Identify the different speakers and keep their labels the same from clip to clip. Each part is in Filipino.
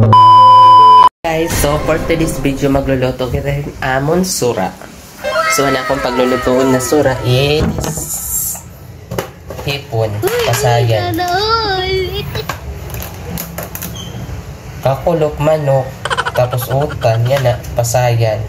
Speaker 1: Guys, so for today's video magluluto kita ng amon sura. So anak kong paglulutuon na sura is hipon, pasayan, kakulok, manok, tapos utan, yan na, pasayan.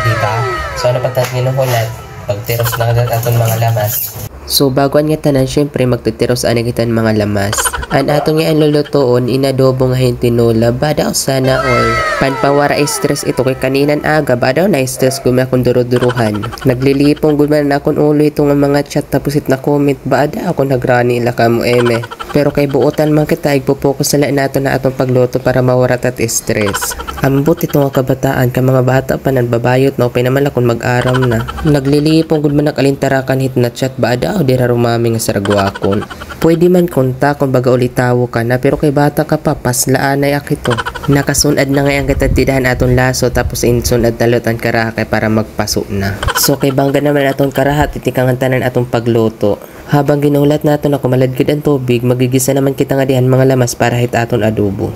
Speaker 1: Diba? So ano patat ninuhulat? Pagtiros na agad atong mga lamas. So bago nga tanan, syempre magtitiros ana kita mga lamas. An atong nga lulutoon inadobo nga hintinula badaw sana all. Panpawara stress ito kay kaninan aga badaw na stress gumi akong duro-duruhan. Naglilipong guman na akong ulo ito nga mga chat tapos it na comment bada ako nagrani ila kamo eme. Pero kay buotan man kita igpo-focus sa nato na atong pagluto para mawara tat stress. Ambot ito nga kabataan ka mga bata pa nanbabayot na upay naman akong mag-aram na. Naglilipong gud man nakalintarakan hit na chat bada o dira rumami nga saragwakon. Pwede man konta kung baga ulitawo ka na pero kay bata ka pa paslaan ay akito. Nakasunad na nga ang katatidahan atong laso tapos insunad talutan karaha kay para magpaso na. So kay bangga naman atong karahat itikangan tanan atong pagluto. Habang ginulat nato na kumaladgid ang tubig, magigisa naman kita nga dihan mga lamas para hit aton adobo.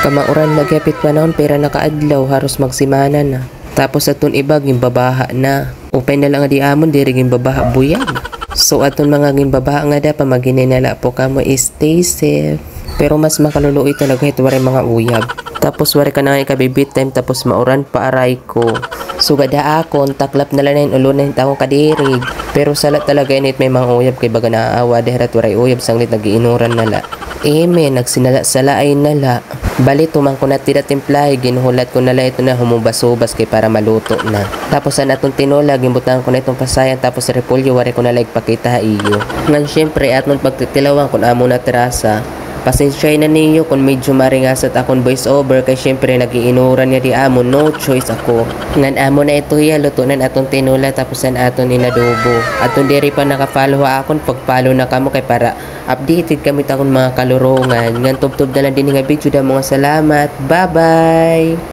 Speaker 1: Kamauran nagyapit panahon pero nakaadlaw haros magsimana na. Tapos aton ibag gimbabaha na. Upay na lang di amon diri gimbabaha buyag. So aton mga gimbabaha nga da pa magininala po kamo stay safe. Pero mas makaluluoy talaga ito waray mga uyab. Tapos wari ka na nga ikabibit time tapos mauran pa aray ko. So gada akon taklap na lang na ulo na akong kadirig. Pero salat talaga init may mga uyab kay baga naaawa deharat waray uyab sanglit nagiinuran nala. Nagsinala-sala ay nala. Bali tumang ko na tira timplahe ginuhulat ko nala ito na humubas-ubas kay para maluto na. Tapos an atong tinola gimbutan ko na itong pasayan tapos repolyo wari ko nala ipakita iyo. Ngan syempre atong pagtitilawan kun amo na terasa. Pasensya na ninyo kung medyo maringasat akong voice over kay syempre nagiinuran niya di amo, no choice ako. Ngan amo na ito ya lutunan atong tinula tapos an aton inadobo. Atong diri pa naka-follow akon pag-follow na kamo kay para updated kami takon mga kalurungan. Ngan tubtob na lang din nga video da mga salamat. Bye bye.